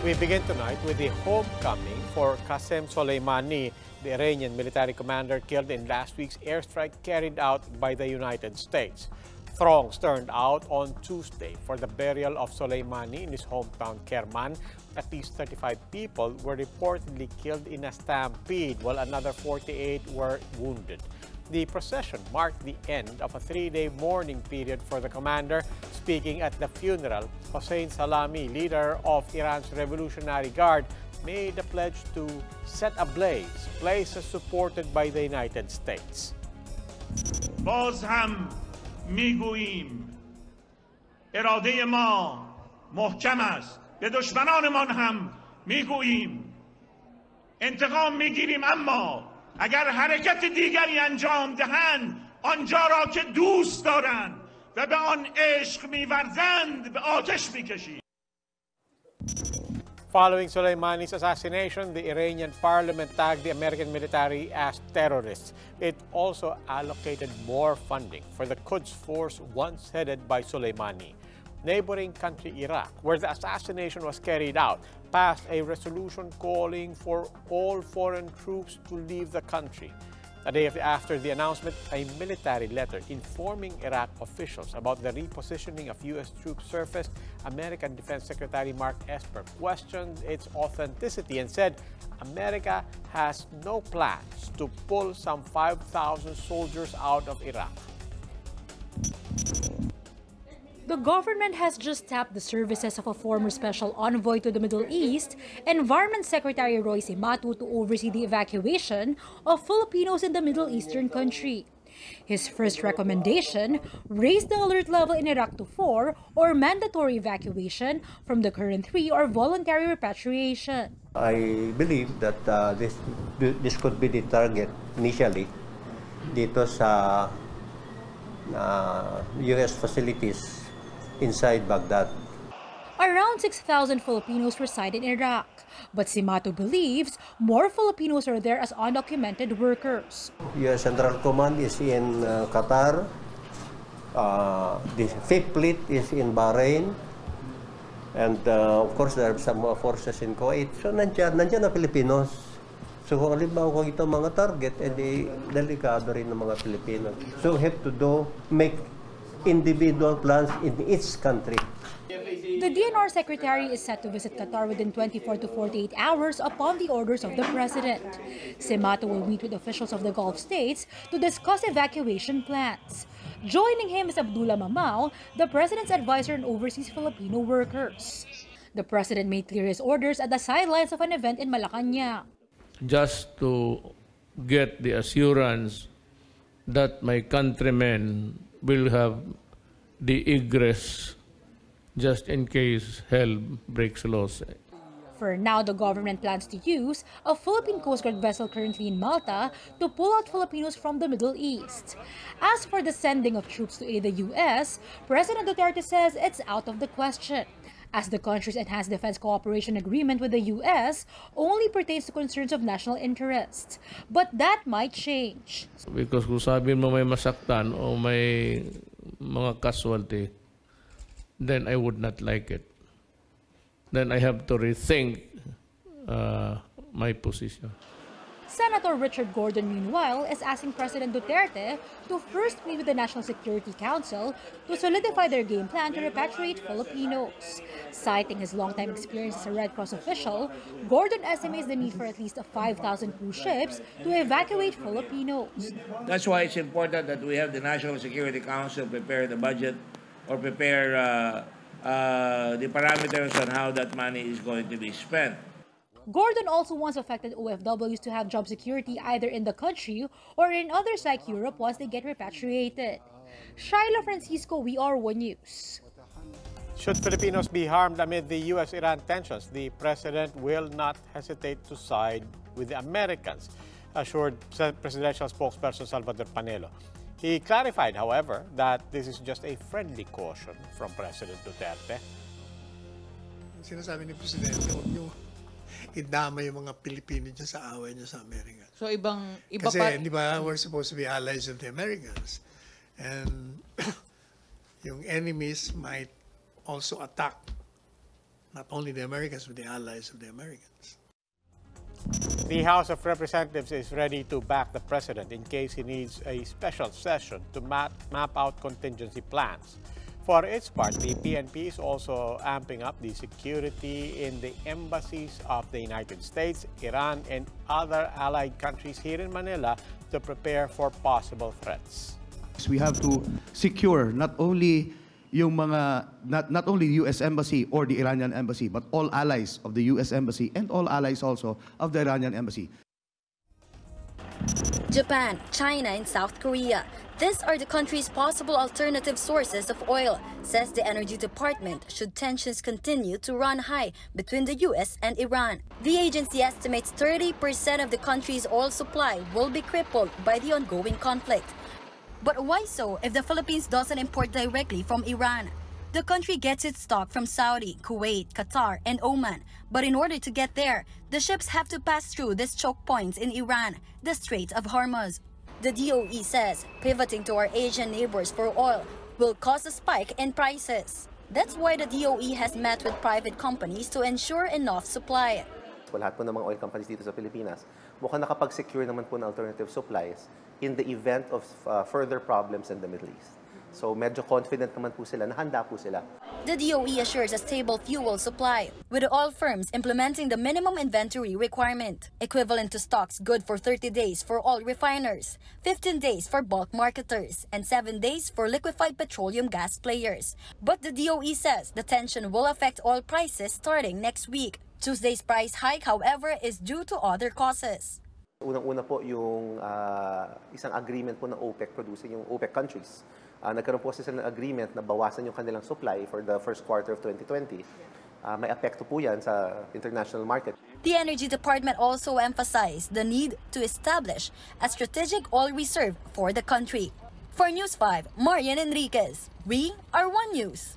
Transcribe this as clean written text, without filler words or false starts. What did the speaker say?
We begin tonight with the homecoming for Qasem Soleimani, the Iranian military commander killed in last week's airstrike carried out by the United States. Throngs turned out on Tuesday for the burial of Soleimani in his hometown Kerman. At least 35 people were reportedly killed in a stampede, while another 48 were wounded. The procession marked the end of a three-day mourning period for the commander. Speaking at the funeral, Hossein Salami, leader of Iran's Revolutionary Guard, made a pledge to set ablaze places supported by the United States. باز هم میگوییم اراده ما محکم است. به دشمنانمان هم میگوییم انتقام میگیریم، اما اگر حرکت دیگری انجام دهند آنجا را که دوست دارند و به آن عشق می‌ورزند به آتش می‌کشیم. Following Soleimani's assassination, the Iranian parliament tagged the American military as terrorists. It also allocated more funding for the Quds force once headed by Soleimani. Neighboring country Iraq, where the assassination was carried out, passed a resolution calling for all foreign troops to leave the country. A day after the announcement, a military letter informing Iraq officials about the repositioning of U.S. troops surfaced. American Defense Secretary Mark Esper questioned its authenticity and said America has no plans to pull some 5,000 soldiers out of Iraq. The government has just tapped the services of a former special envoy to the Middle East, Environment Secretary Roy Cimatu, to oversee the evacuation of Filipinos in the Middle Eastern country. His first recommendation raised the alert level in Iraq to 4, or mandatory evacuation, from the current 3, or voluntary repatriation. I believe that this could be the target initially dito sa U.S. facilities inside Baghdad. Around 6,000 Filipinos reside in Iraq, but Cimatu believes more Filipinos are there as undocumented workers. U.S. Central Command is in Qatar. The Fifth Fleet is in Bahrain. And of course, there are some forces in Kuwait. So, nandyan na Filipinos. So, kung halimbawa itong mga target, edi delikado rin ng mga Filipinos. So, we have to make individual plans in each country. The DENR Secretary is set to visit Qatar within 24 to 48 hours upon the orders of the President. Cimatu will meet with officials of the Gulf states to discuss evacuation plans. Joining him is Abdullah Mamao, the President's advisor on overseas Filipino workers. The President made clear his orders at the sidelines of an event in Malacanang. Just to get the assurance that my countrymen will have the egress just in case hell breaks loose. For now, the government plans to use a Philippine Coast Guard vessel currently in Malta to pull out Filipinos from the Middle East. As for the sending of troops to aid the U.S., President Duterte says it's out of the question, as the country's enhanced defense cooperation agreement with the U.S. only pertains to concerns of national interest. But that might change. Because kung sabihin mo may masaktan o may mga casualty, then I would not like it. Then I have to rethink my position. Senator Richard Gordon, meanwhile, is asking President Duterte to first meet with the National Security Council to solidify their game plan to repatriate Filipinos. Citing his longtime experience as a Red Cross official, Gordon estimates the need for at least 5,000 cruise ships to evacuate Filipinos. That's why it's important that we have the National Security Council prepare the budget or prepare the parameters on how that money is going to be spent. Gordon also wants affected OFWs to have job security either in the country or in others like Europe once they get repatriated. Shyla Francisco, WR1 News. Should Filipinos be harmed amid the U.S.-Iran tensions, the President will not hesitate to side with the Americans, assured presidential spokesperson Salvador Panelo. He clarified, however, that this is just a friendly caution from President Duterte. Sinasabi ni Presidente, huwag niyo idama yung mga Pilipino dyan sa away niyo sa Amerika. So iba Kasi, di ba, we're supposed to be allies of the Americans. And yung enemies might also attack not only the Americans, but the allies of the Americans. The House of Representatives is ready to back the president in case he needs a special session to map out contingency plans. For its part, the PNP is also amping up the security in the embassies of the United States, Iran, and other allied countries here in Manila to prepare for possible threats. We have to secure not only yung mga not only the US Embassy or the Iranian Embassy, but all allies of the US Embassy and all allies also of the Iranian Embassy. Japan, China, and South Korea. These are the countries' possible alternative sources of oil, says the Energy Department, should tensions continue to run high between the US and Iran. The agency estimates 30% of the country's oil supply will be crippled by the ongoing conflict. But why so if the Philippines doesn't import directly from Iran? The country gets its stock from Saudi, Kuwait, Qatar, and Oman. But in order to get there, the ships have to pass through these choke points in Iran, the Strait of Hormuz. The DOE says pivoting to our Asian neighbors for oil will cause a spike in prices. That's why the DOE has met with private companies to ensure enough supply. Lahat po ng mga oil companies dito sa Pilipinas, mukhang nakapag-secure naman po ng alternative supplies in the event of further problems in the Middle East. So medyo confident naman po sila, nahanda po sila. The DOE assures a stable fuel supply, with oil firms implementing the minimum inventory requirement, equivalent to stocks good for 30 days for oil refiners, 15 days for bulk marketers, and 7 days for liquefied petroleum gas players. But the DOE says the tension will affect oil prices starting next week. Tuesday's price hike, however, is due to other causes. Unang-una po yung isang agreement po ng OPEC producing, yung OPEC countries. Nagkaroon po sila ng agreement na bawasan yung kanilang supply for the first quarter of 2020. May apekto po yan sa international market. The Energy Department also emphasized the need to establish a strategic oil reserve for the country. For News 5, Marian Enriquez. We are One News.